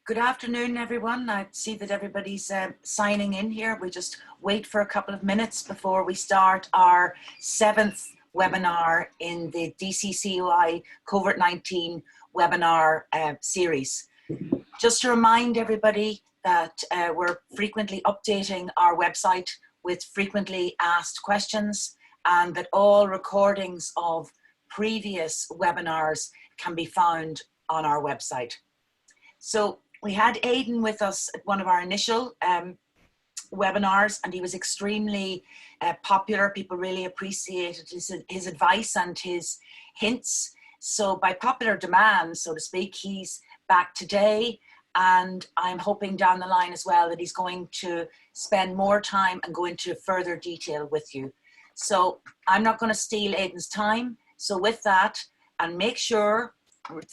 Good afternoon, everyone. I see that everybody's signing in here. We just wait for a couple of minutes before we start our 7th webinar in the DCCI COVID-19 webinar series. Just to remind everybody that we're frequently updating our website with frequently asked questions, and that all recordings of previous webinars can be found on our website. So we had Aidan with us at one of our initial webinars, and he was extremely popular. People really appreciated his advice and his hints. So by popular demand, so to speak, he's back today, and I'm hoping down the line as well that he's going to spend more time and go into further detail with you. So I'm not going to steal Aidan's time. So with that, and make sure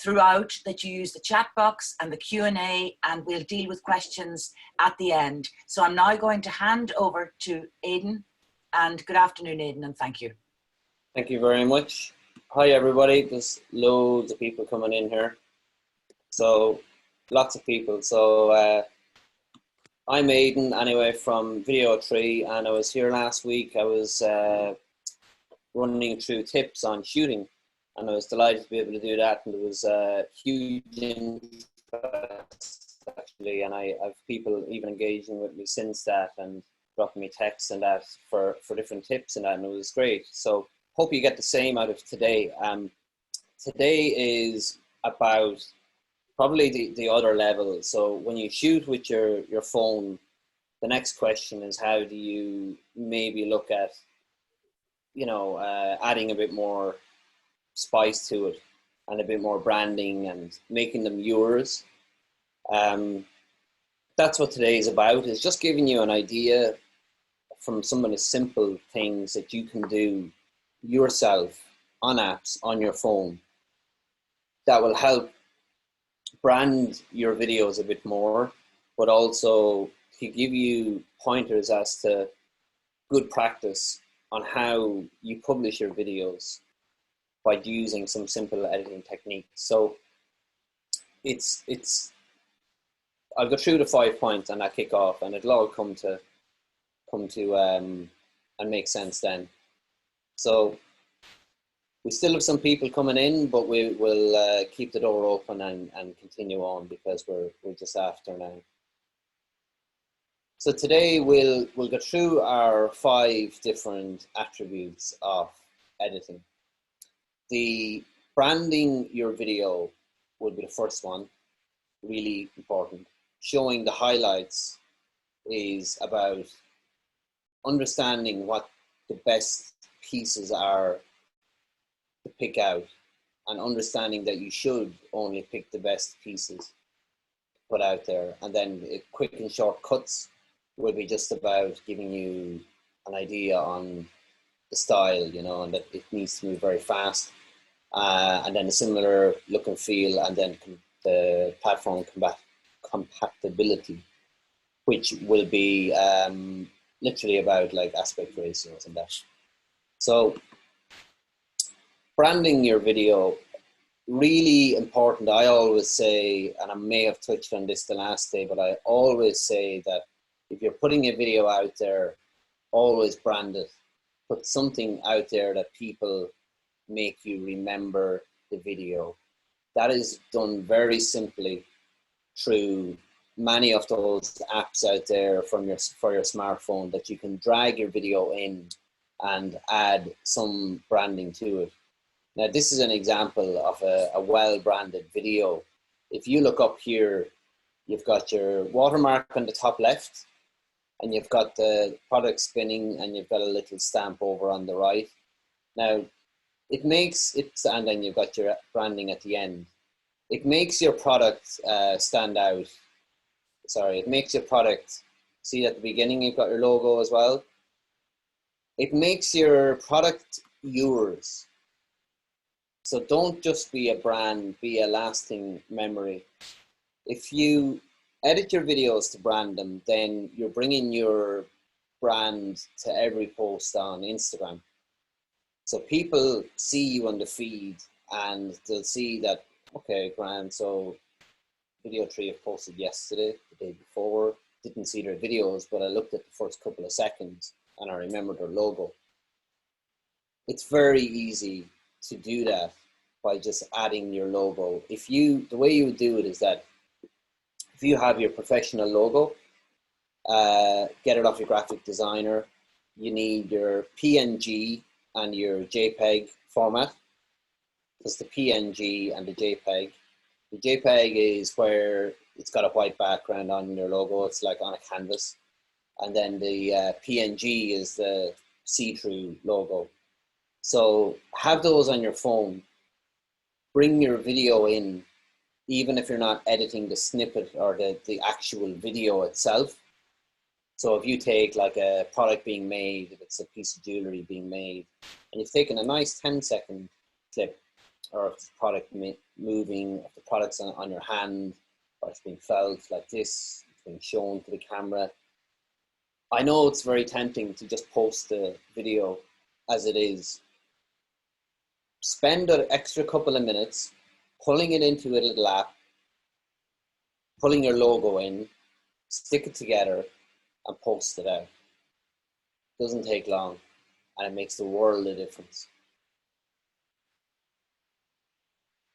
throughout that you use the chat box and the Q&A, and we'll deal with questions at the end. So I'm now going to hand over to Aidan, and good afternoon, Aidan, and thank you. Thank you very much. Hi everybody, there's loads of people coming in here. So lots of people. So I'm Aidan anyway from Video 3, and I was here last week. I was running through tips on shooting, and I was delighted to be able to do that, and there was a huge interest actually, and I have people even engaging with me since that and dropping me texts and that for different tips and that, and it was great. So hope you get the same out of today. Today is about probably the other level. So when you shoot with your phone, the next question is how do you maybe look at, you know, adding a bit more spice to it and a bit more branding and making them yours. That's what today is about, is just giving you an idea from some of the simple things that you can do yourself on apps on your phone that will help brand your videos a bit more, but also to give you pointers as to good practice on how you publish your videos by using some simple editing techniques. So I'll go through the 5 points and I kick off, and it'll all come to and make sense then. So we still have some people coming in, but we will keep the door open and continue on because we're just after now. So today we'll go through our 5 different attributes of editing. The branding your video would be the first one, really important. Showing the highlights is about understanding what the best pieces are to pick out, and understanding that you should only pick the best pieces to put out there. And then quick and short cuts will be just about giving you an idea on the style, you know, and that it needs to move very fast. And then a similar look and feel, and then the platform compatibility, which will be literally about like aspect ratios and that. So branding your video, really important. I always say, and I may have touched on this the last day, but I always say that if you're putting a video out there, always brand it. Put something out there that people make you remember the video. That is done very simply through many of those apps out there for your smartphone, that you can drag your video in and add some branding to it. Now this is an example of a well-branded video. If you look up here, you've got your watermark on the top left, and you've got the product spinning, and you've got a little stamp over on the right. Now it makes it, and then you've got your branding at the end. It makes your product stand out. Sorry, it makes your product, see at the beginning you've got your logo as well. It makes your product yours. So don't just be a brand, be a lasting memory. If you edit your videos to brand them, then you're bringing your brand to every post on Instagram. So people see you on the feed and they'll see that, okay, grand, so video 3 I posted yesterday, the day before. Didn't see their videos, but I looked at the first couple of seconds and I remembered their logo. It's very easy to do that by just adding your logo. The way you would do it is that if you have your professional logo, get it off your graphic designer. You need your PNG and your JPEG format. There's the PNG and the JPEG. The JPEG is where it's got a white background on your logo. It's like on a canvas. And then the PNG is the see-through logo. So have those on your phone. Bring your video in, even if you're not editing the snippet or the actual video itself. So if you take like a product being made, if it's a piece of jewelry being made, and you've taken a nice 10-second clip, or if the product moving, if the product's on your hand, or it's being felt like this, it's being shown to the camera. I know it's very tempting to just post the video as it is. Spend an extra couple of minutes pulling it into a little app, pulling your logo in, stick it together, and post it out. Doesn't take long, and it makes the world a difference.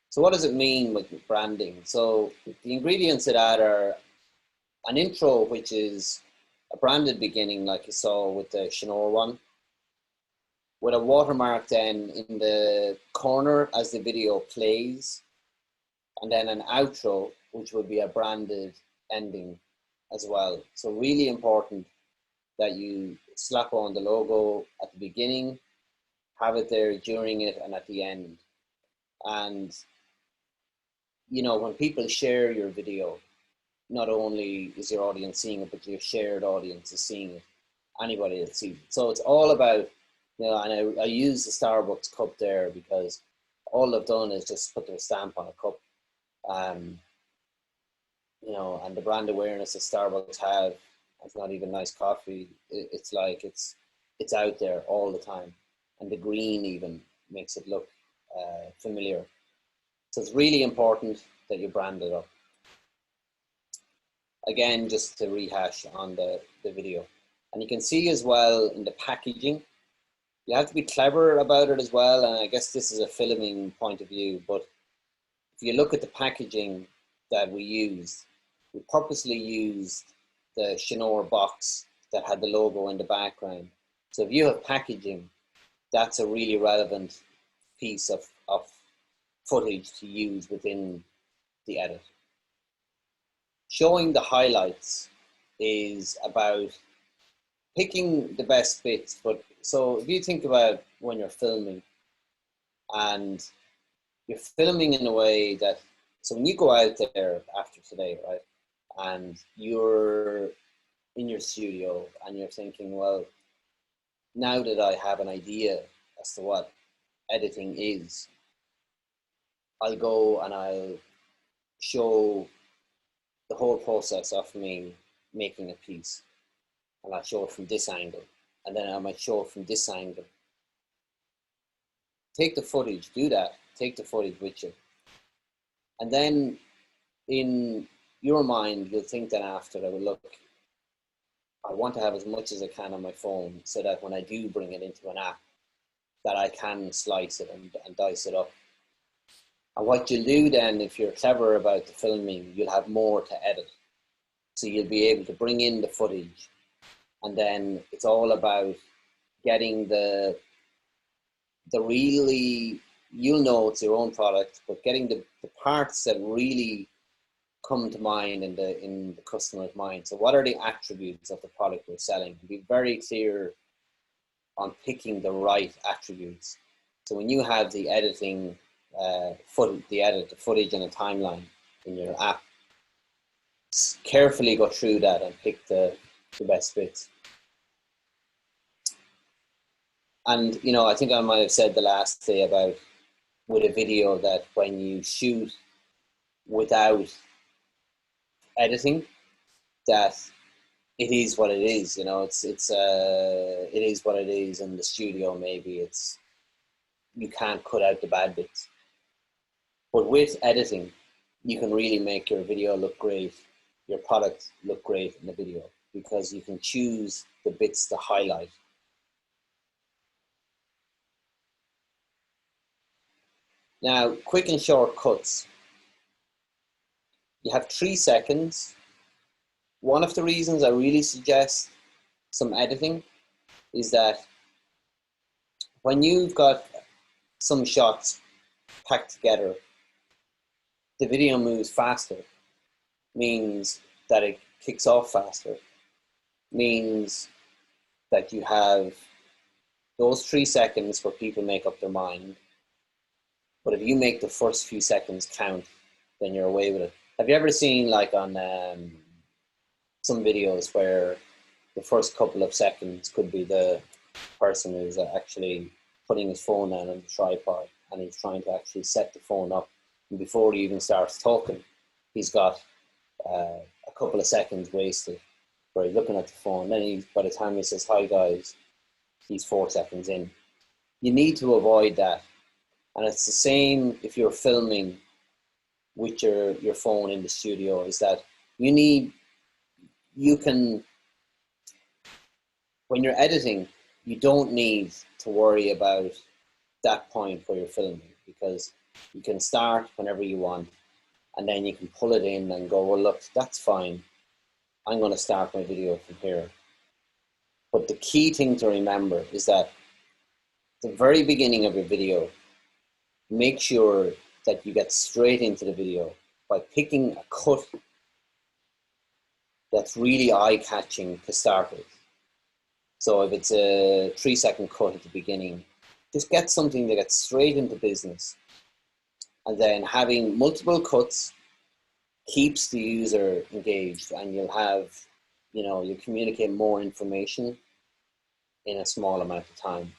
So what does it mean with branding? So the ingredients of that are an intro, which is a branded beginning, like you saw with the Chanel one, with a watermark then in the corner as the video plays, and then an outro, which would be a branded ending as well. So really important that you slap on the logo at the beginning, have it there during it and at the end. And you know, when people share your video, not only is your audience seeing it, but your shared audience is seeing it. Anybody that sees it. So it's all about, you know, and I use the Starbucks cup there because all they've done is just put their stamp on a cup. You know, and the brand awareness that Starbucks have, it's not even nice coffee. It's like it's out there all the time, and the green even makes it look familiar. So it's really important that you brand it up. Again, just to rehash on the video. And you can see as well in the packaging, you have to be clever about it as well. And I guess this is a filming point of view, but if you look at the packaging that we used, we purposely used the Chanel box that had the logo in the background. So if you have packaging, that's a really relevant piece of footage to use within the edit. Showing the highlights is about picking the best bits. But so if you think about when you're filming, and you're filming in a way that, so when you go out there after today, right, and you're in your studio and you're thinking, well, now that I have an idea as to what editing is, I'll go and I'll show the whole process of me making a piece. And I'll show it from this angle. And then I might show it from this angle. Take the footage, do that. Take the footage with you. And then in your mind, you'll think that after that, well, look, I want to have as much as I can on my phone so that when I do bring it into an app, that I can slice it and dice it up. And what you'll do then, if you're clever about the filming, you'll have more to edit. So you'll be able to bring in the footage. And then it's all about getting the really, you'll know it's your own product, but getting the parts that really come to mind in the customer's mind. So what are the attributes of the product we're selling? Be very clear on picking the right attributes. So when you have the editing, the footage and a timeline in your app, carefully go through that and pick the best bits. And, you know, I think I might have said the last day about with a video that when you shoot without editing, that it is what it is, you know, it is what it is in the studio. Maybe you can't cut out the bad bits. But with editing, you can really make your video look great, your product look great in the video, because you can choose the bits to highlight. Now, quick and short cuts. You have 3 seconds. One of the reasons I really suggest some editing is that when you've got some shots packed together, the video moves faster, means that it kicks off faster, means that you have those 3 seconds where people make up their mind. But if you make the first few seconds count, then you're away with it. Have you ever seen, like, on some videos where the first couple of seconds could be the person who's actually putting his phone down on the tripod and he's trying to actually set the phone up, and before he even starts talking, he's got a couple of seconds wasted where he's looking at the phone. Then by the time he says, "Hi guys," he's 4 seconds in. You need to avoid that. And it's the same if you're filming with your phone in the studio, is that you can, when you're editing, you don't need to worry about that point where you're filming, because you can start whenever you want, and then you can pull it in and go, well, look, that's fine. I'm going to start my video from here. But the key thing to remember is that at the very beginning of your video, make sure that you get straight into the video by picking a cut that's really eye-catching to start with. So if it's a 3 second cut at the beginning, just get something that gets straight into business. And then having multiple cuts keeps the user engaged, and you'll have, you communicate more information in a small amount of time.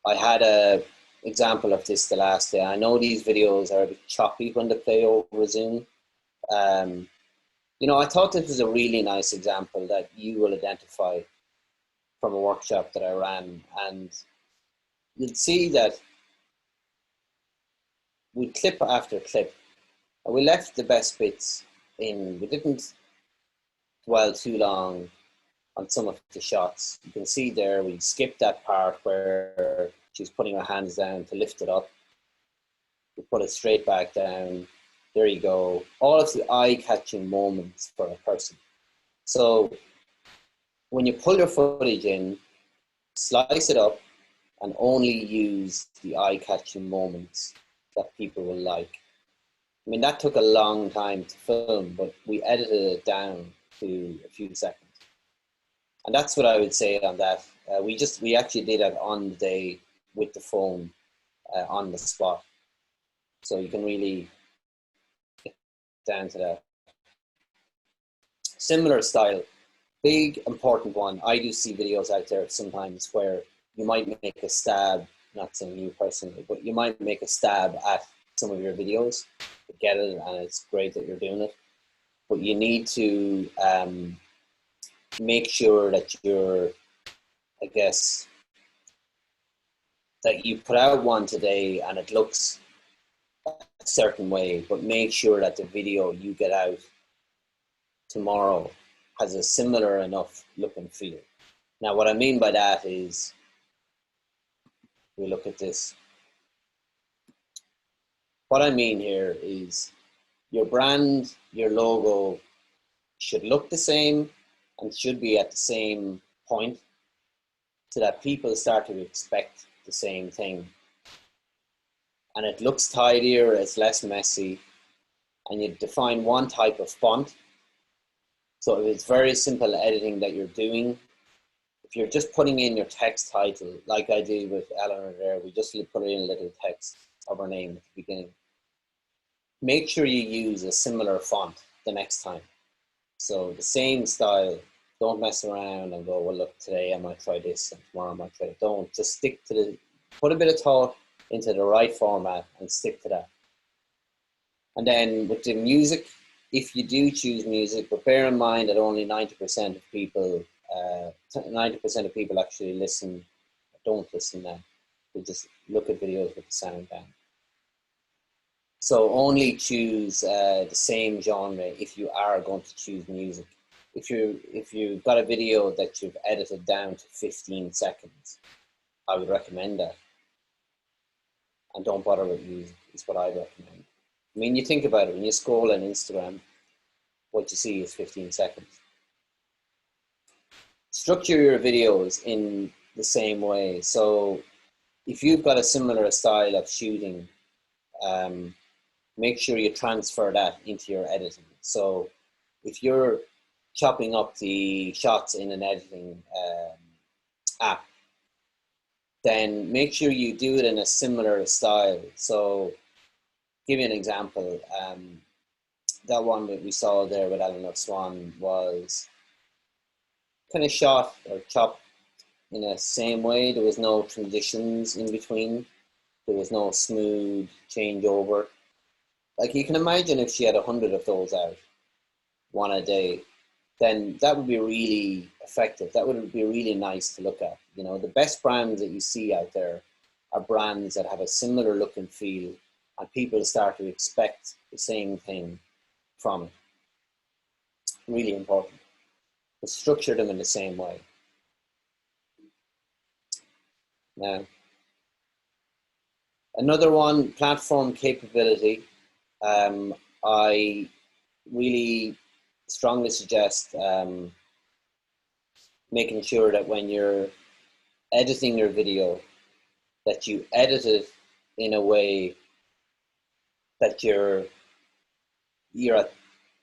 I had a example of this the last day. I know these videos are a bit choppy when they play over Zoom. I thought this was a really nice example that you will identify from a workshop that I ran, and you'd see that we clip after clip, and we left the best bits in. We didn't dwell too long on some of the shots. You can see there we skipped that part where she's putting her hands down to lift it up. We put it straight back down. There you go. All of the eye-catching moments for a person. So when you pull your footage in, slice it up and only use the eye-catching moments that people will like. I mean, that took a long time to film, but we edited it down to a few seconds. And that's what I would say on that. We actually did it on the day with the phone on the spot. So you can really get down to that. Similar style, big important one. I do see videos out there sometimes where you might make a stab, not saying you personally, but you might make a stab at some of your videos. I get it, and it's great that you're doing it. But you need to make sure that you're, that you put out one today and it looks a certain way, but make sure that the video you get out tomorrow has a similar enough look and feel. Now, what I mean by that is, we look at this. What I mean here is your brand, your logo should look the same and should be at the same point so that people start to expect the same thing. And it looks tidier, it's less messy, and you define one type of font. So if it's very simple editing that you're doing, if you're just putting in your text title, like I did with Eleanor there, we just put in a little text of her name at the beginning. Make sure you use a similar font the next time. So the same style. Don't mess around and go, well, look, today I might try this and tomorrow I might try it. Don't. Just stick to put a bit of thought into the right format and stick to that. And then with the music, if you do choose music, but bear in mind that only 90% of people, 90% of people actually don't listen now. They just look at videos with the sound down. So only choose the same genre if you are going to choose music. If you've got a video that you've edited down to 15 seconds, I would recommend that. And don't bother with music, is what I recommend. I mean, you think about it, when you scroll on Instagram, what you see is 15 seconds. Structure your videos in the same way. So if you've got a similar style of shooting, make sure you transfer that into your editing. So if you're chopping up the shots in an editing app, then make sure you do it in a similar style. So give you an example. That one that we saw there with Eleanor Swan was kind of shot or chopped in the same way. There was no transitions in between. There was no smooth changeover. Like, you can imagine if she had 100 of those out, one a day, then that would be really effective. That would be really nice to look at. You know, the best brands that you see out there are brands that have a similar look and feel, and people start to expect the same thing from it. Really important. To structure them in the same way. Now, another one, platform capability. I really strongly suggest making sure that when you're editing your video, that you edit it in a way that you're at,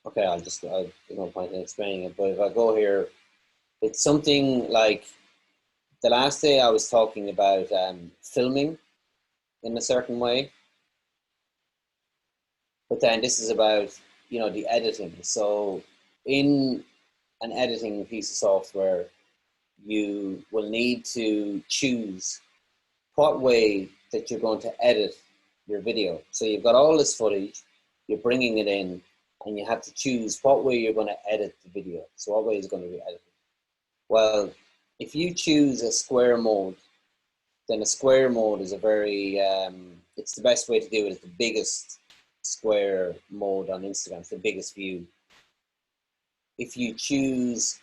okay, there's no point in explaining it, but if I go here, it's something like, the last day I was talking about filming in a certain way, but then this is about, you know, the editing. So in an editing piece of software, you will need to choose what way that you're going to edit your video. So you've got all this footage, you're bringing it in, and you have to choose what way you're going to edit the video. So what way is going to be edited? Well, if you choose a square mode, then a square mode is a very, it's the best way to do it. It's the biggest square mode on Instagram. It's the biggest view. If you choose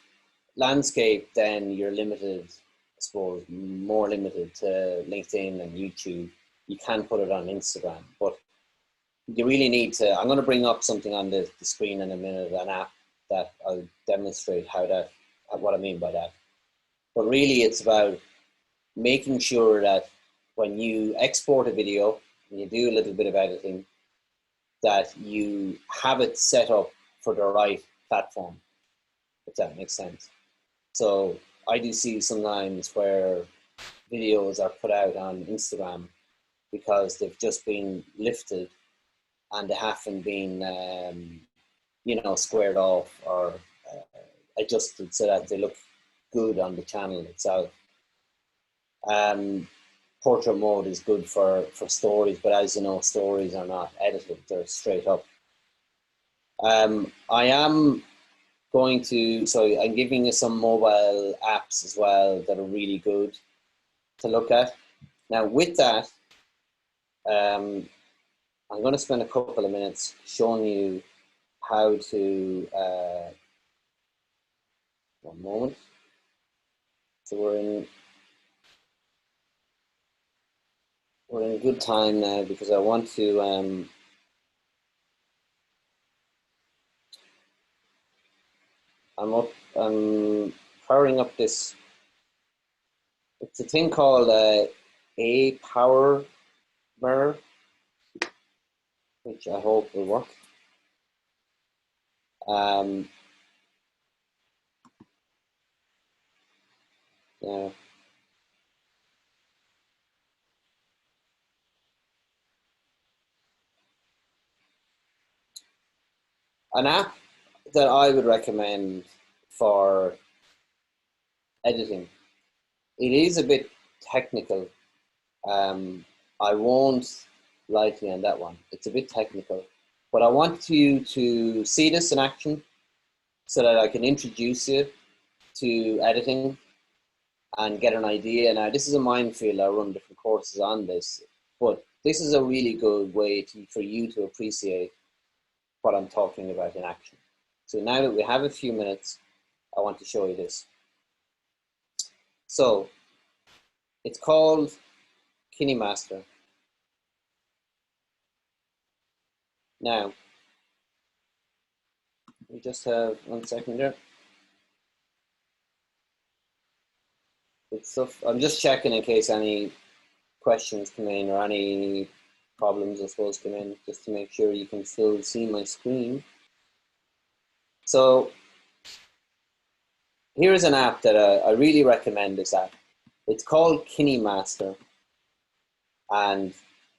landscape, then you're limited, I suppose, more limited to LinkedIn and YouTube. You can put it on Instagram, but you really need to, I'm going to bring up something on the screen in a minute, an app that I'll demonstrate what I mean by that. But really it's about making sure that when you export a video and you do a little bit of editing, that you have it set up for the right platform, if that makes sense. So I do see sometimes where videos are put out on Instagram because they've just been lifted and they haven't been, you know, squared off or adjusted so that they look good on the channel itself. Portrait mode is good for stories, but as you know, stories are not edited, they're straight up. I am going to, so I'm giving you some mobile apps as well that are really good to look at. Now with that, I'm going to spend a couple of minutes showing you how to, one moment. So we're in good time now because I want to, I'm powering up this, it's a thing called a power mirror, which I hope will work. Yeah. An app that I would recommend for editing. It is a bit technical. I won't lie to you on that one. It's a bit technical, but I want you to see this in action so that I can introduce you to editing and get an idea. Now, this is a minefield. I run different courses on this, but this is a really good way for you to appreciate what I'm talking about in action. So now that we have a few minutes, I want to show you this. So it's called KineMaster. Now, we just have 1 second there. It's stuff, I'm just checking in case any questions come in or any problems, I suppose, come in, just to make sure you can still see my screen. So here's an app that I really recommend. This app. It's called KineMaster, and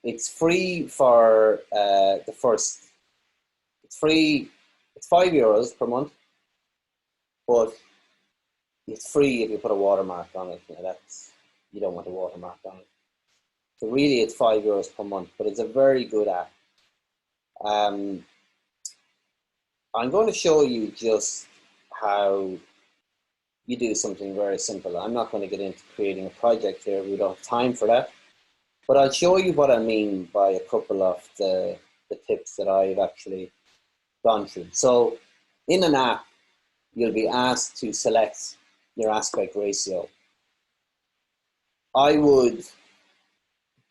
it's free for the first. It's free. It's €5 per month, but it's free if you put a watermark on it. Now you don't want a watermark on it. So really, it's €5 per month, but it's a very good app. I'm going to show you just how you do something very simple. I'm not going to get into creating a project here. We don't have time for that. But I'll show you what I mean by a couple of the tips that I've actually gone through. So in an app, you'll be asked to select your aspect ratio. I would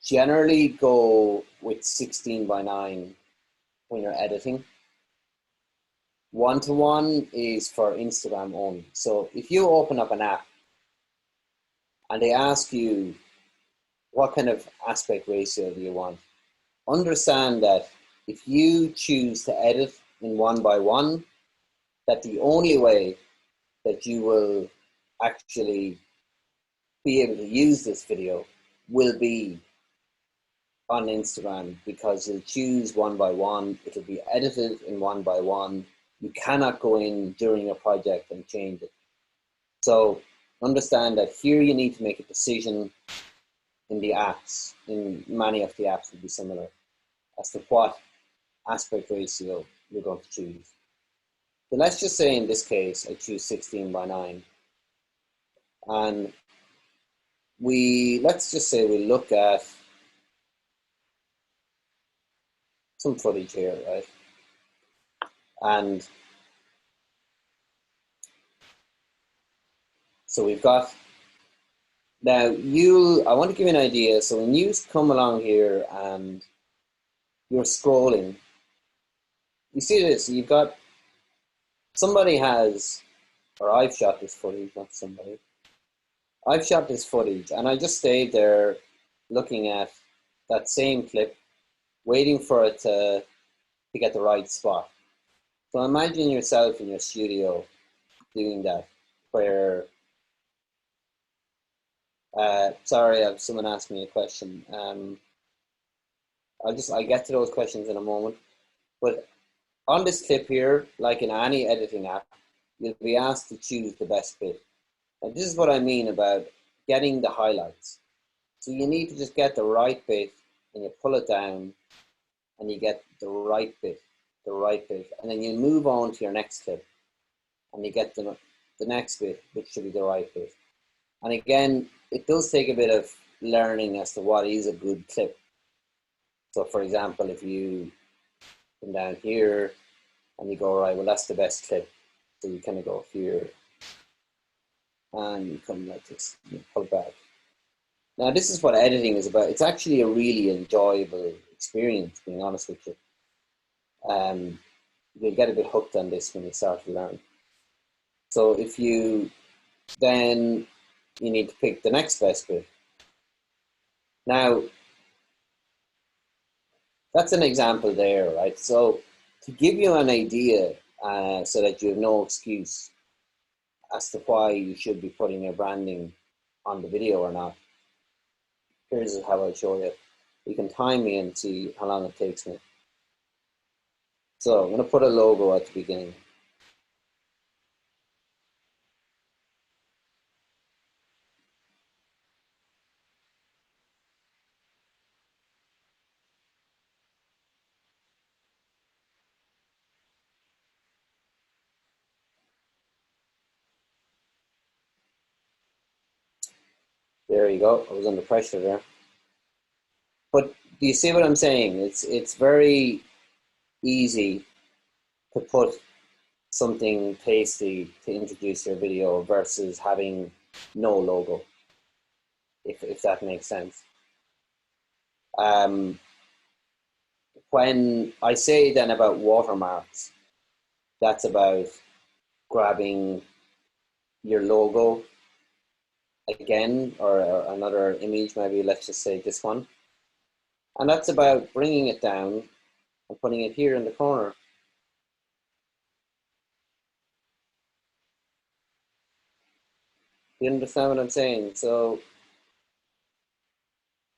generally go with 16:9 when you're editing. 1:1 is for Instagram only. So if you open up an app and they ask you what kind of aspect ratio do you want, understand that if you choose to edit in 1:1, that the only way that you will actually be able to use this video will be on Instagram, because you'll choose 1:1, it'll be edited in 1:1. You cannot go in during a project and change it. So understand that here you need to make a decision in the apps, in many of the apps will be similar, as to what aspect ratio you're going to choose. So let's just say in this case, I choose 16:9. And let's just say we look at some footage here, right? And so we've got, now I want to give you an idea. So when you come along here and you're scrolling, you see this, you've got, somebody has, or I've shot this footage, not somebody. I've shot this footage and I just stayed there looking at that same clip, waiting for it to get the right spot. So imagine yourself in your studio doing that, where, sorry, someone asked me a question. I'll get to those questions in a moment. But on this clip here, like in any editing app, you'll be asked to choose the best bit. And this is what I mean about getting the highlights. So you need to just get the right bit and you pull it down and you get the right bit. And then you move on to your next clip and you get the next bit, which should be the right bit. And again, it does take a bit of learning as to what is a good clip. So for example, if you come down here and you go, right, well, that's the best clip. So you kind of go here and you come like this, you pull back. Now, this is what editing is about. It's actually a really enjoyable experience, being honest with you. You'll get a bit hooked on this when you start to learn. So if you then, you need to pick the next best bit. Now, that's an example there, right? So to give you an idea, so that you have no excuse as to why you should be putting your branding on the video or not, here's how I'll show you. You can time me and see how long it takes me. So I'm going to put a logo at the beginning. There you go. I was under pressure there. But do you see what I'm saying? It's very easy to put something pasty to introduce your video versus having no logo, if that makes sense. When I say then about watermarks, that's about grabbing your logo again, or another image, maybe let's just say this one. And that's about bringing it down and putting it here in the corner. You understand what I'm saying? So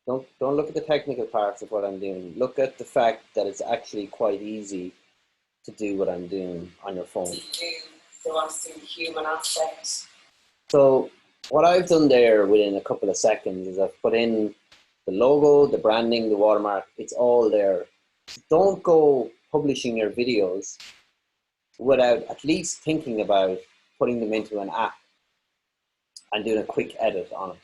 don't look at the technical parts of what I'm doing. Look at the fact that it's actually quite easy to do what I'm doing on your phone. They want to see the human aspect. So what I've done there within a couple of seconds is I've put in the logo, the branding, the watermark. It's all there. Don't go publishing your videos without at least thinking about putting them into an app and doing a quick edit on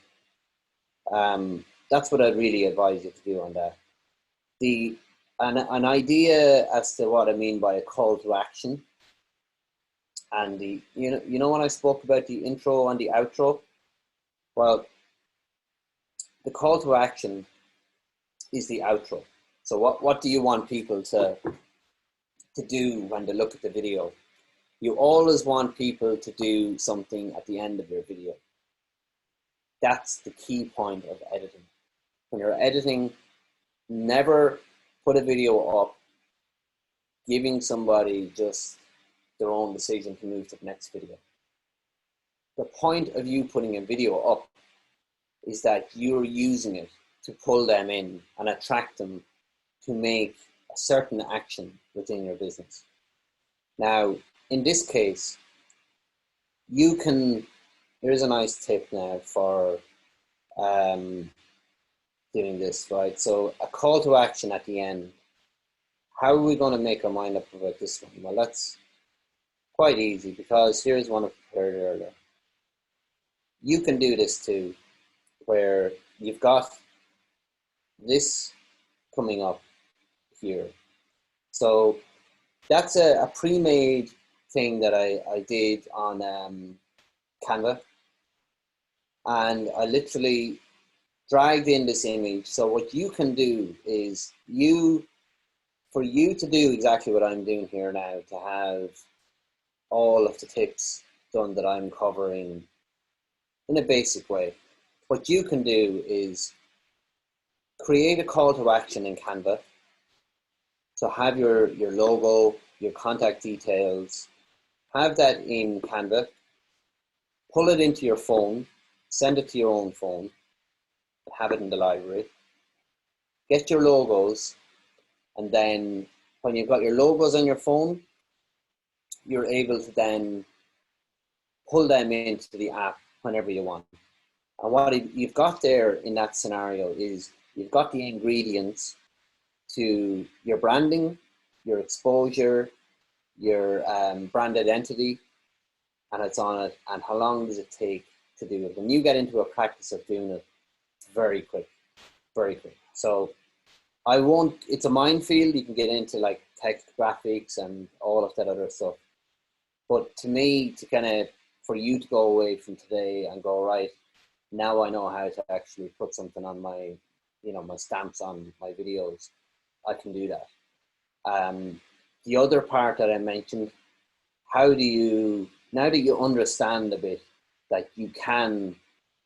it. That's what I'd really advise you to do on that. An idea as to what I mean by a call to action, and you know when I spoke about the intro and the outro, well, the call to action is the outro. So what do you want people to do when they look at the video? You always want people to do something at the end of your video. That's the key point of editing. When you're editing, never put a video up giving somebody just their own decision to move to the next video. The point of you putting a video up is that you're using it to pull them in and attract them to make a certain action within your business. Now, in this case, here's a nice tip now for doing this, right? So a call to action at the end. How are we going to make our mind up about this one? Well, that's quite easy, because here's one I prepared earlier. You can do this too, where you've got this coming up here. So that's a pre-made thing that I did on Canva, and I literally dragged in this image. So what you can do is for you to do exactly what I'm doing here now, to have all of the tips done that I'm covering in a basic way, what you can do is create a call to action in Canva. So have your logo, your contact details, have that in Canva, pull it into your phone, send it to your own phone, have it in the library, get your logos, and then when you've got your logos on your phone, you're able to then pull them into the app whenever you want. And what you've got there in that scenario is you've got the ingredients to your branding, your exposure, your brand identity, and it's on it. And how long does it take to do it? When you get into a practice of doing it, it's very quick, very quick. So it's a minefield. You can get into like text graphics and all of that other stuff. But to me, for you to go away from today and go, right, now I know how to actually put something on my stamps on my videos, I can do that. The other part that I mentioned, now that you understand a bit that you can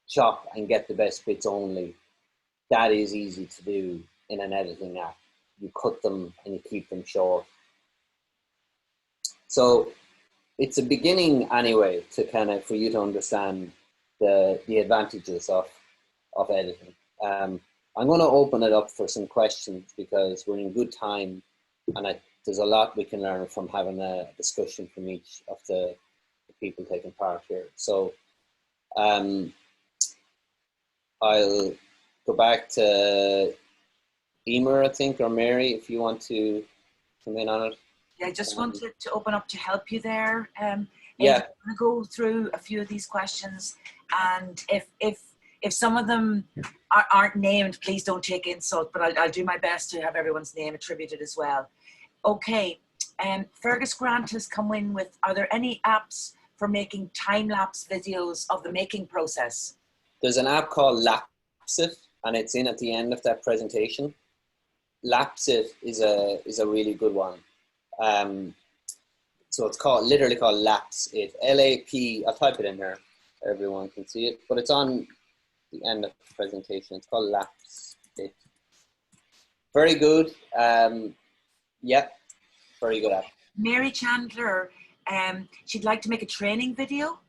chop and get the best bits only, that is easy to do in an editing app. You cut them and you keep them short. So it's a beginning anyway to for you to understand the advantages of editing. I'm going to open it up for some questions because we're in good time, and there's a lot we can learn from having a discussion from each of the people taking part here. So I'll go back to Emer, I think, or Mary, if you want to come in on it. Yeah, I just wanted to open up to help you there. Yeah. I'm going to go through a few of these questions, and if If some of them aren't named, please don't take insult, but I'll do my best to have everyone's name attributed as well. Okay, Fergus Grant has come in with, are there any apps for making time-lapse videos of the making process? There's an app called Lapsit, and it's in at the end of that presentation. Lapsit is a really good one. So it's literally called Lapsit. L-A-P, I'll type it in there, everyone can see it, but it's on the end of the presentation. It's called Lapsit. Very good. Yeah, very good app. Mary Chandler, she'd like to make a training video,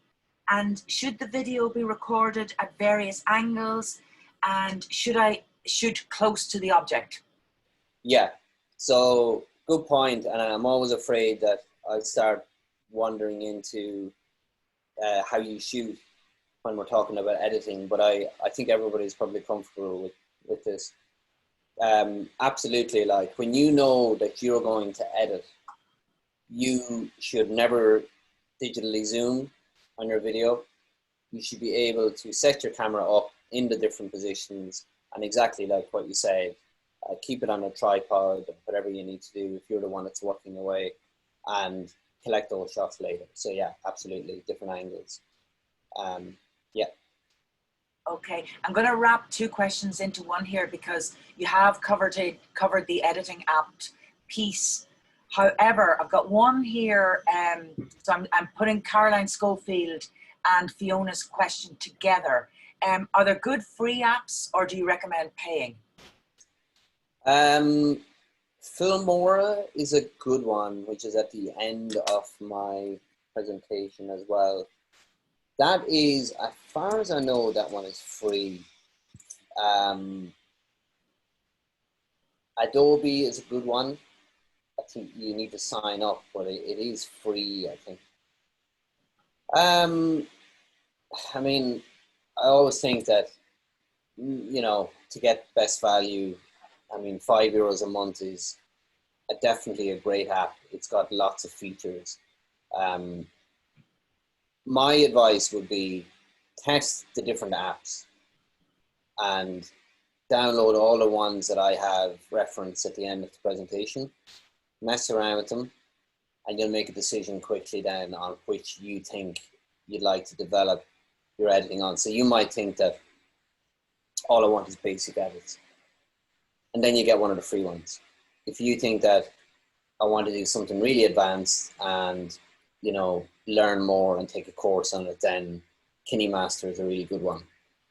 and should the video be recorded at various angles, and should close to the object? Yeah, so good point, and I'm always afraid that I'll start wandering into how you shoot when we're talking about editing, but I think everybody's probably comfortable with this. Absolutely, like when you know that you're going to edit, you should never digitally zoom on your video. You should be able to set your camera up in the different positions, and exactly like what you said, keep it on a tripod, whatever you need to do if you're the one that's working away, and collect those shots later. So yeah, absolutely, different angles. Yeah. Okay, I'm going to wrap two questions into one here because you have covered the editing app piece. However, I've got one here, so I'm putting Caroline Schofield and Fiona's question together. Are there good free apps, or do you recommend paying? Filmora is a good one, which is at the end of my presentation as well. That is, as far as I know, that one is free. Adobe is a good one. I think you need to sign up, but it is free, I think. I mean, I always think that, you know, to get best value, I mean, €5 a month is definitely a great app. It's got lots of features. My advice would be test the different apps and download all the ones that I have referenced at the end of the presentation, mess around with them, and you'll make a decision quickly then on which you think you'd like to develop your editing on. So you might think that all I want is basic edits, and then you get one of the free ones. If you think that I want to do something really advanced and, you know, learn more and take a course on it, then KineMaster is a really good one.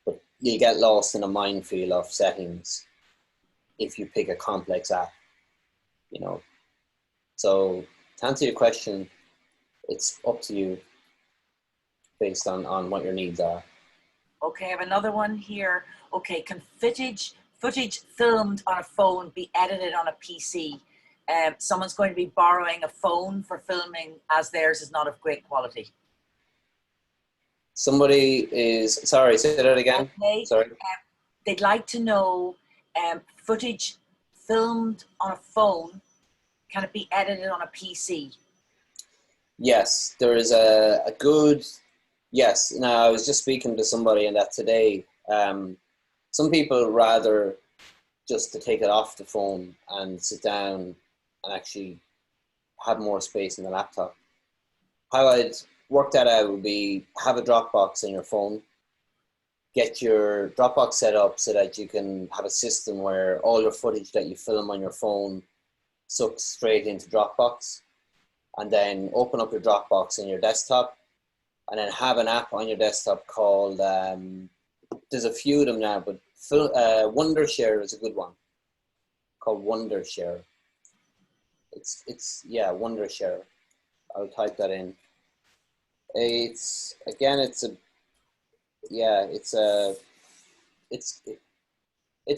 But you'll get lost in a minefield of settings if you pick a complex app, you know. So to answer your question, it's up to you based on what your needs are. Okay, I have another one here. Okay, can footage filmed on a phone be edited on a PC? Someone's going to be borrowing a phone for filming as theirs is not of great quality. Somebody is, sorry, say that again. Okay. Sorry. They'd like to know footage filmed on a phone, can it be edited on a PC? Yes, there is a good, yes. Now, I was just speaking to somebody in that today. Some people rather just to take it off the phone and sit down and actually have more space in the laptop. How I'd work that out would be have a Dropbox in your phone, get your Dropbox set up so that you can have a system where all your footage that you film on your phone sucks straight into Dropbox, and then open up your Dropbox in your desktop, and then have an app on your desktop called, there's a few of them now, but Wondershare is a good one, called Wondershare. It's yeah, Wondershare. I'll type that in. It's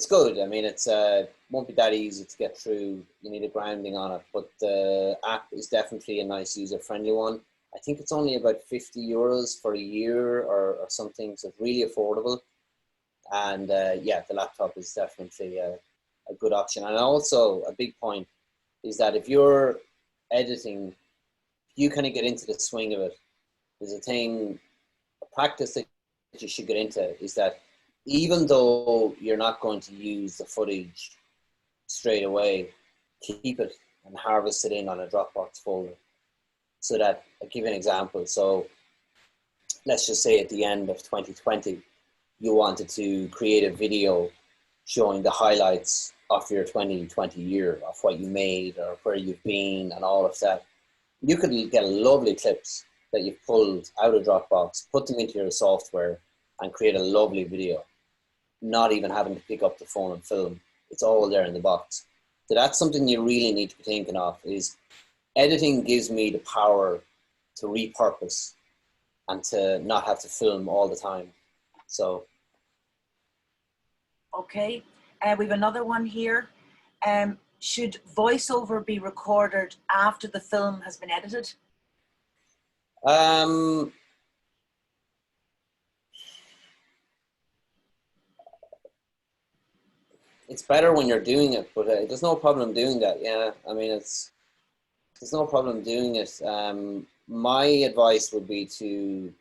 good. I mean, it's won't be that easy to get through. You need a grounding on it, but the app is definitely a nice user-friendly one. I think it's only about €50 for a year or something, so it's really affordable. And yeah, the laptop is definitely a good option. And also a big point is that if you're editing, you kind of get into the swing of it. There's a practice that you should get into is that even though you're not going to use the footage straight away, keep it and harvest it in on a Dropbox folder. So that, I'll give you an example. So let's just say at the end of 2020, you wanted to create a video showing the highlights of your 2020 year, of what you made or where you've been and all of that. You could get lovely clips that you've pulled out of Dropbox, put them into your software and create a lovely video, not even having to pick up the phone and film. It's all there in the box. So that's something you really need to be thinking of, is editing gives me the power to repurpose and to not have to film all the time. So. Okay, we have another one here. Should voiceover be recorded after the film has been edited? It's better when you're doing it, but there's no problem doing that. Yeah, I mean, there's no problem doing it. My advice would be to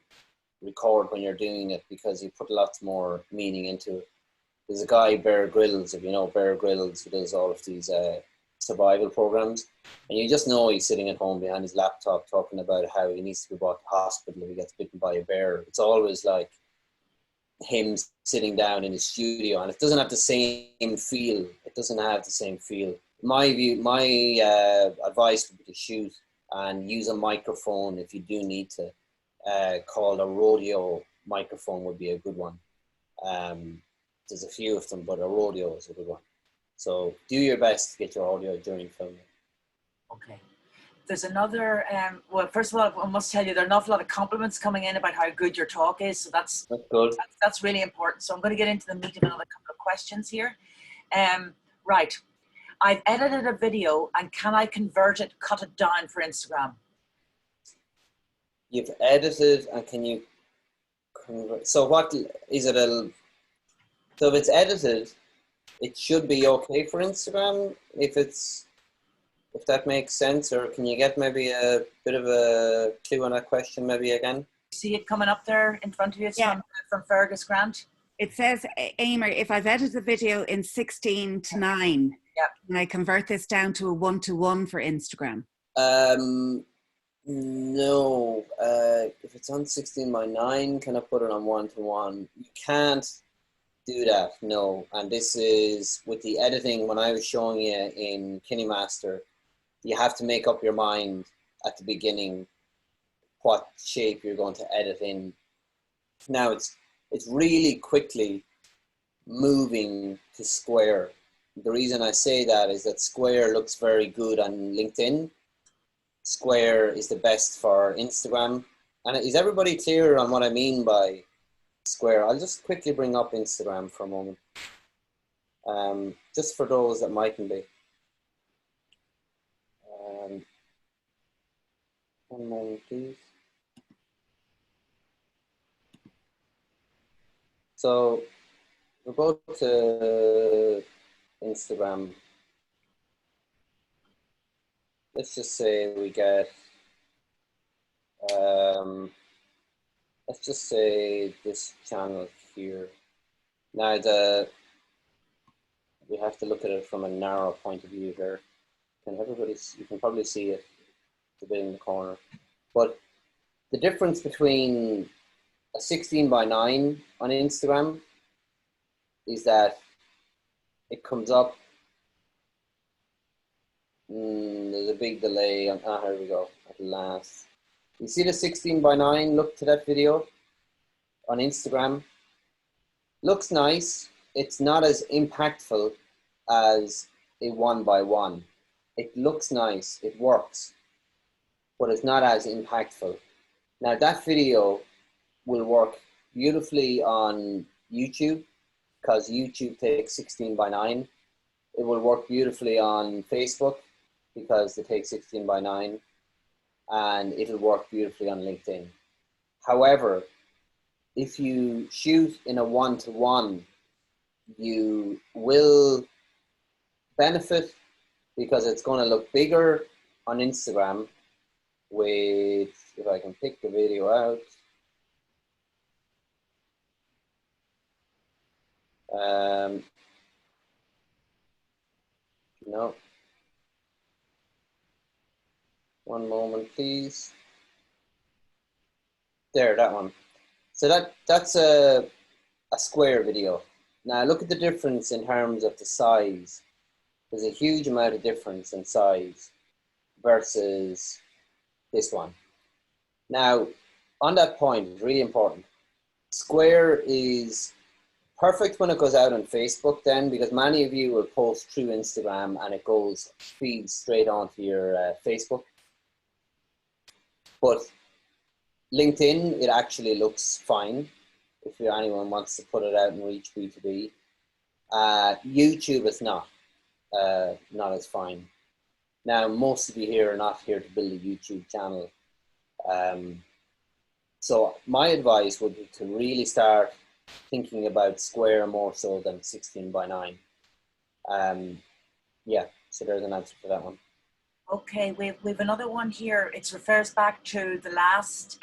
record when you're doing it, because you put lots more meaning into it. There's a guy, Bear Grylls, if you know Bear Grylls, who does all of these survival programs, and you just know he's sitting at home behind his laptop talking about how he needs to be brought to hospital if he gets bitten by a bear. It's always like him sitting down in his studio, and it doesn't have the same feel. It doesn't have the same feel. My advice would be to shoot and use a microphone if you do need to. Called a rodeo microphone would be a good one. There's a few of them, but a rodeo is a good one. So do your best to get your audio during filming. Okay. There's another, well, first of all, I must tell you, there are an awful lot of compliments coming in about how good your talk is. So that's good. That's really important. So I'm going to get into the meat of another couple of questions here. Right. I've edited a video, and can I convert it, cut it down for Instagram? You've edited, and can you convert? So what is it? So if it's edited, it should be okay for Instagram if that makes sense. Or can you get maybe a bit of a clue on that question maybe again? See it coming up there in front of you? It's Yeah. from Fergus Grant. It says, Aimer, if I've edited the video in 16:9, yeah, can I convert this down to a 1:1 for Instagram? No. If it's on 16:9, can I put it on 1:1? You can't do that, no. And this is with the editing. When I was showing you in KineMaster, you have to make up your mind at the beginning what shape you're going to edit in. Now it's really quickly moving to square. The reason I say that is that square looks very good on LinkedIn. Square is the best for Instagram. And is everybody clear on what I mean by square? I'll just quickly bring up Instagram for a moment. Just for those that mightn't be. One moment, please. So we'll go to Instagram. Let's just say we get, let's just say this channel here. Now we have to look at it from a narrow point of view here. You can probably see it a bit in the corner. But the difference between a 16:9 on Instagram is that it comes up. There's a big delay on, here we go, at last. You see the 16:9, look to that video on Instagram. Looks nice. It's not as impactful as a 1:1. It looks nice, it works, but it's not as impactful. Now that video will work beautifully on YouTube because YouTube takes 16:9. It will work beautifully on Facebook because they take 16:9, and it'll work beautifully on LinkedIn. However, if you shoot in a 1:1, you will benefit because it's going to look bigger on Instagram with, if I can pick the video out. No. One moment, please. There, that one. So that's a square video. Now look at the difference in terms of the size. There's a huge amount of difference in size versus this one. Now, on that point, it's really important. Square is perfect when it goes out on Facebook then, because many of you will post through Instagram and it feeds straight onto your Facebook. But LinkedIn, it actually looks fine if anyone wants to put it out and reach B2B. YouTube is not as fine. Now, most of you here are not here to build a YouTube channel. So my advice would be to really start thinking about square more so than 16:9. Yeah, so there's an answer for that one. Okay, we've another one here. It refers back to the last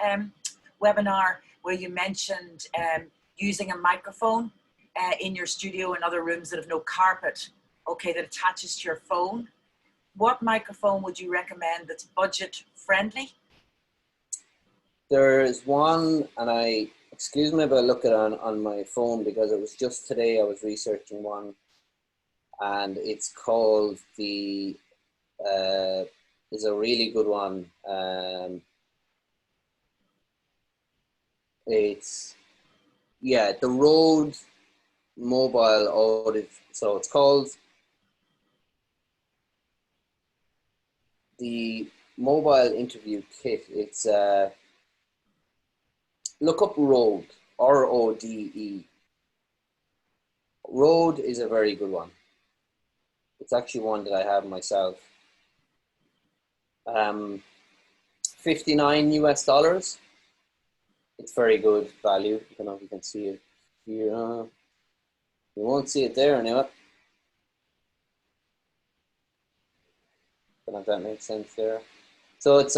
webinar where you mentioned using a microphone in your studio and other rooms that have no carpet, okay, that attaches to your phone. What microphone would you recommend that's budget friendly? There's one, and excuse me if I look at it on my phone, because it was just today I was researching one, and it's called is a really good one. It's, yeah, the Rode Mobile Audio. So it's called the Mobile Interview Kit. It's look up Rode, R-O-D-E. Rode is a very good one. It's actually one that I have myself. $59 US. It's very good value. I don't know if you can see it here. You won't see it there anyway. I don't know if that makes sense there. So it's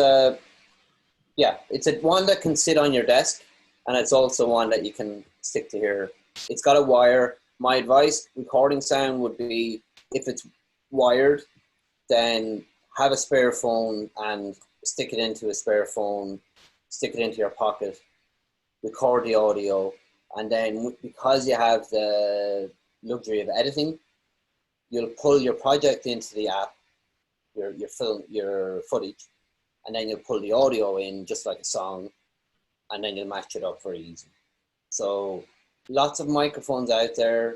it's a one that can sit on your desk, and it's also one that you can stick to here. It's got a wire. My advice, recording sound would be, if it's wired, then have a spare phone and stick it into a spare phone, stick it into your pocket, record the audio, and then because you have the luxury of editing, you'll pull your project into the app, your film, your footage, and then you'll pull the audio in just like a song, and then you'll match it up very easy. So lots of microphones out there.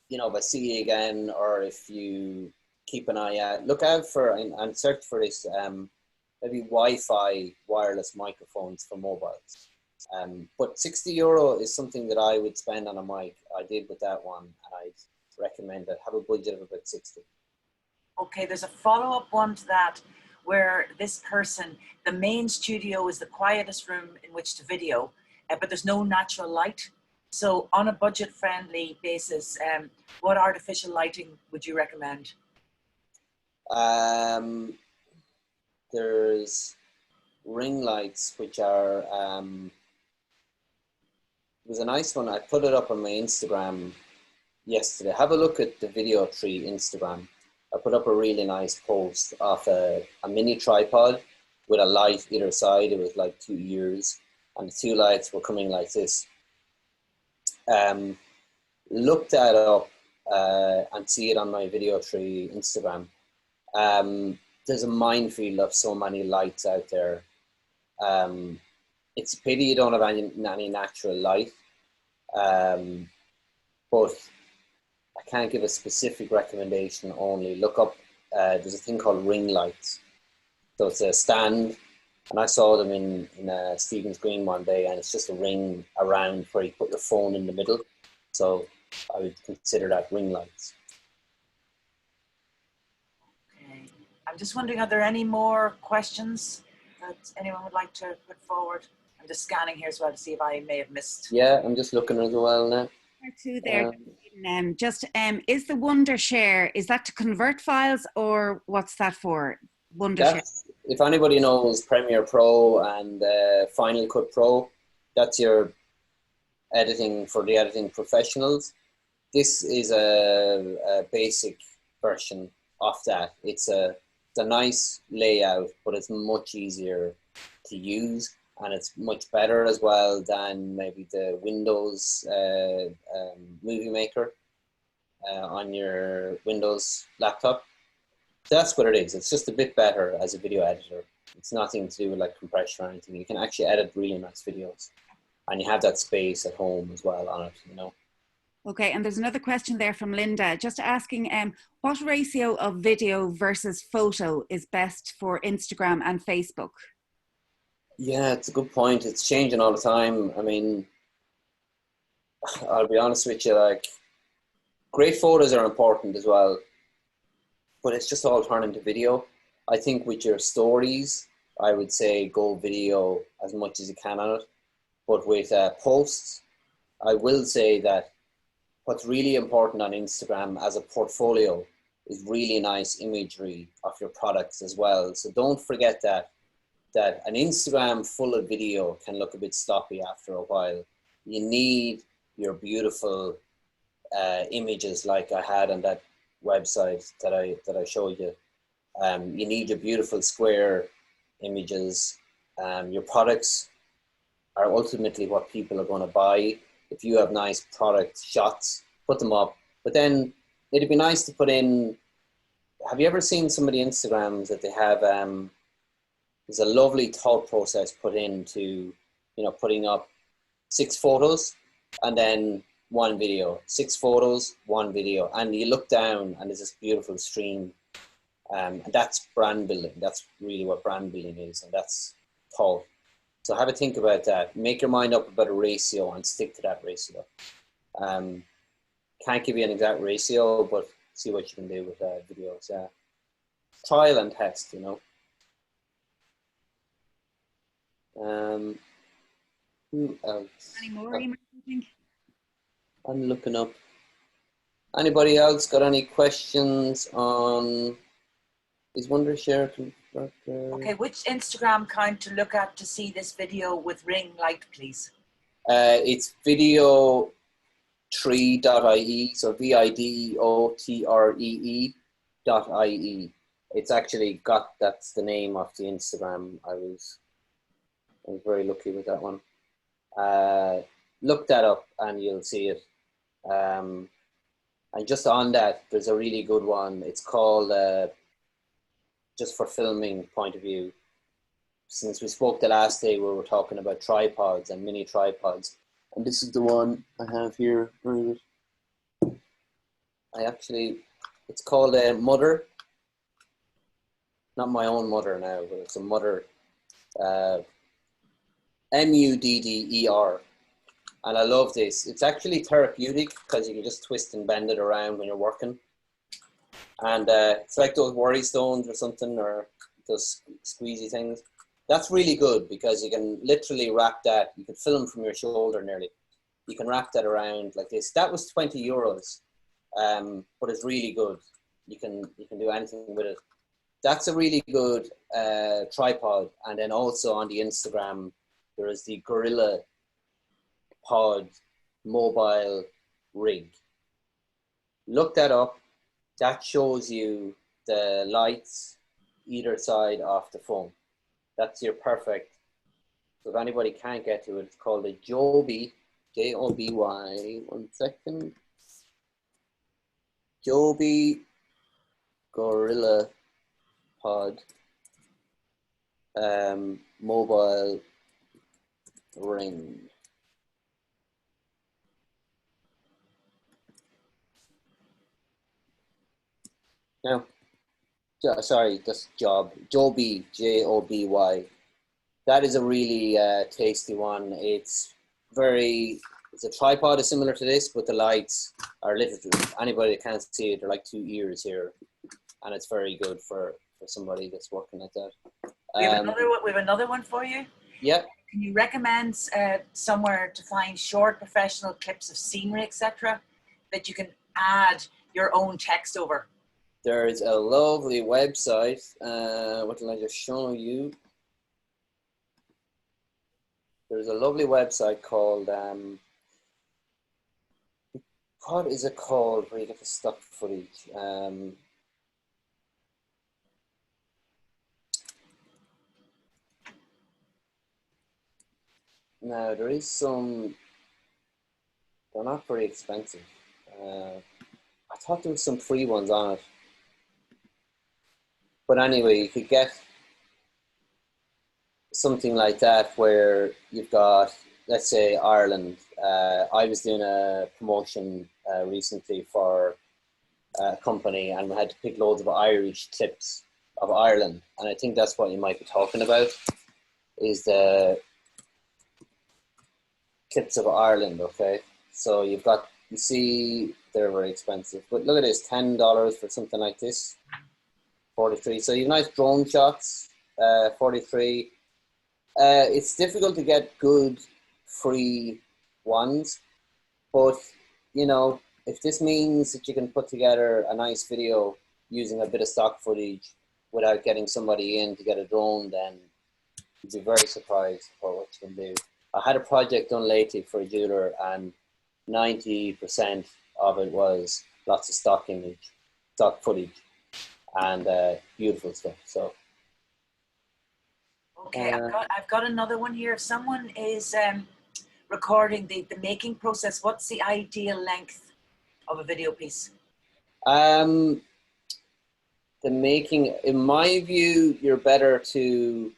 You know, if I see you again, or if you keep an eye out, look out for and search for this maybe Wi-Fi wireless microphones for mobiles. But €60 is something that I would spend on a mic. I did with that one, and I'd recommend it. Have a budget of about 60. Okay, there's a follow-up one to that, where this person, the main studio is the quietest room in which to video, but there's no natural light. So on a budget-friendly basis, what artificial lighting would you recommend? There's ring lights, which are, there's a nice one. I put it up on my Instagram yesterday. Have a look at the Video Tree Instagram. I put up a really nice post of a mini tripod with a light either side. It was like 2 ears, and the two lights were coming like this. Look that up and see it on my Video Tree Instagram. There's a minefield of so many lights out there. It's a pity you don't have any natural light, but I can't give a specific recommendation. Only look up, there's a thing called ring lights. So it's a stand, and I saw them in Stephen's Green one day, and it's just a ring around where you put your phone in the middle. So I would consider that ring lights. Okay. I'm just wondering, are there any more questions that anyone would like to put forward? I'm just scanning here as well to see if I may have missed. Yeah, I'm just looking as well now. Two there. Is the Wondershare, is that to convert files, or what's that for? Wondershare. If anybody knows Premiere Pro and Final Cut Pro, that's your editing for the editing professionals. This is a basic version of that. It's a nice layout, but it's much easier to use, and it's much better as well than maybe the Windows Movie Maker on your Windows laptop. So that's what it is. It's just a bit better as a video editor. It's nothing to do with like compression or anything. You can actually edit really nice videos, and you have that space at home as well on it, you know. Okay, and there's another question there from Linda, just asking what ratio of video versus photo is best for Instagram and Facebook? Yeah, it's a good point. It's changing all the time. I mean, I'll be honest with you, like, great photos are important as well, but it's just all turned into video. I think with your stories, I would say go video as much as you can on it. But with posts, I will say that what's really important on Instagram as a portfolio is really nice imagery of your products as well. So don't forget that an Instagram full of video can look a bit sloppy after a while. You need your beautiful images like I had on that website that I showed you. You need your beautiful square images. Your products are ultimately what people are going to buy. If you have nice product shots, put them up. But then it'd be nice to put in, have you ever seen some of the Instagrams that they have, there's a lovely thought process put into, you know, putting up 6 photos and then 1 video, 6 photos, 1 video. And you look down and there's this beautiful stream. And that's brand building. That's really what brand building is. And that's thought. So have a think about that. Make your mind up about a ratio and stick to that ratio. Can't give you an exact ratio, but see what you can do with videos. Yeah, trial and test, you know. Who else? Any more emails, you think? I'm looking up. Anybody else got any questions on is Wondershare Converter? Okay, which Instagram account to look at to see this video with ring light, please? It's video3.ie, so videotree.ie. It's actually got, that's the name of the Instagram. I was very lucky with that one. Look that up and you'll see it. And just on that, there's a really good one. It's called, just for filming point of view. Since we spoke the last day, we were talking about tripods and mini tripods. And this is the one I have here. Where is it? It's called a Mother. Not my own mother now, but it's a Mother. MUDDER. And I love this. It's actually therapeutic because you can just twist and bend it around when you're working. And it's like those worry stones or something, or those squeezy things. That's really good because you can literally wrap that. You could film from your shoulder nearly. You can wrap that around like this. That was €20, but it's really good. You can do anything with it. That's a really good tripod. And then also on the Instagram, there is the Gorilla Pod mobile rig. Look that up. That shows you the lights either side of the phone. That's your perfect. So if anybody can't get to it, it's called a Joby, Joby, 1 second. Joby Gorilla Pod mobile ring. No, sorry, that's Joby, Joby. That is a really tasty one. It's a tripod is similar to this, but the lights are literally, anybody that can't see it, they're like 2 ears here. And it's very good for somebody that's working like that. We have another one for you. Yeah. Can you recommend somewhere to find short professional clips of scenery, etc., that you can add your own text over? There's a lovely website. What can I just show you? There's a lovely website called what is it called where you get the stock footage? Now there is some, they're not very expensive. I thought there was some free ones on it. But anyway, you could get something like that where you've got, let's say, Ireland. I was doing a promotion recently for a company, and we had to pick loads of Irish clips of Ireland. And I think that's what you might be talking about, is the clips of Ireland, okay? So you've got, you see, they're very expensive. But look at this, $10 for something like this, 43. So you have nice drone shots, 43. It's difficult to get good free ones, but you know, if this means that you can put together a nice video using a bit of stock footage without getting somebody in to get a drone, then you'd be very surprised for what you can do. I had a project done lately for a jeweler, and 90% of it was lots of stock footage, and beautiful stuff. So. Okay, I've got another one here. If someone is recording the making process, what's the ideal length of a video piece? The making, in my view, you're better to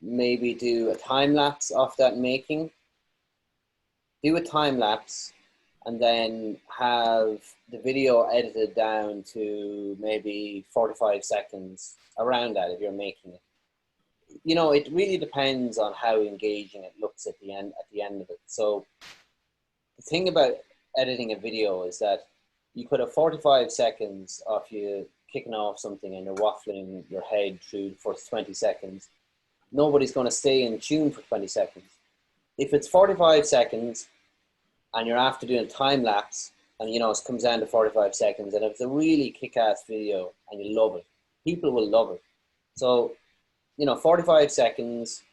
maybe do a time lapse of that making. Do a time lapse and then have the video edited down to maybe 45 seconds, around that if you're making it. You know, it really depends on how engaging it looks at the end of it. So the thing about editing a video is that you could have 45 seconds of you kicking off something and you're waffling your head through the first 20 seconds. Nobody's going to stay in tune for 20 seconds. If it's 45 seconds and you're after doing a time lapse and, you know, it comes down to 45 seconds, and if it's a really kick-ass video and you love it, people will love it. So, you know, 45 seconds,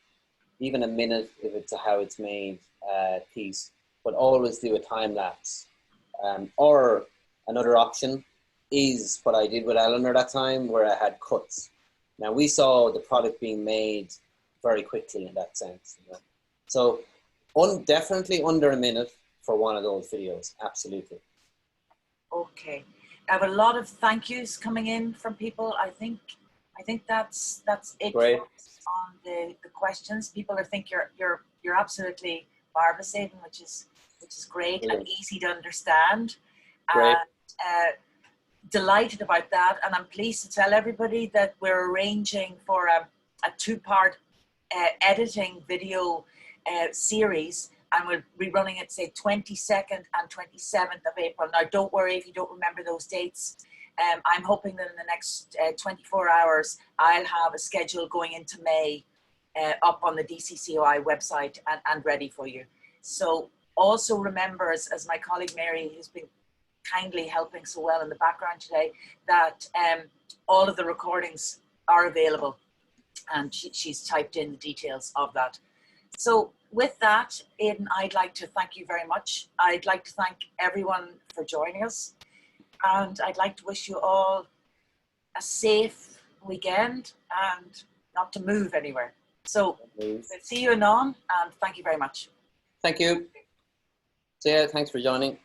even a minute if it's a how it's made piece, but always do a time lapse. Or another option is what I did with Eleanor that time, where I had cuts. Now we saw the product being made very quickly in that sense. You know? So definitely under a minute for one of those videos, absolutely. Okay, I have a lot of thank yous coming in from people. I think that's it. Great. On the questions. People think you're absolutely marvelous, Aidan, which is great. Brilliant. And easy to understand. Great. And delighted about that. And I'm pleased to tell everybody that we're arranging for a two-part editing video series, and we'll be running it, say, 22nd and 27th of April. Now, don't worry if you don't remember those dates. I'm hoping that in the next 24 hours, I'll have a schedule going into May up on the DCCI website and ready for you. So also remember, as my colleague Mary, who's been kindly helping so well in the background today, that all of the recordings are available, and she's typed in the details of that. So with that, Aidan, I'd like to thank you very much. I'd like to thank everyone for joining us. And I'd like to wish you all a safe weekend and not to move anywhere. So we'll see you anon, and thank you very much. Thank you. See ya. Thanks for joining.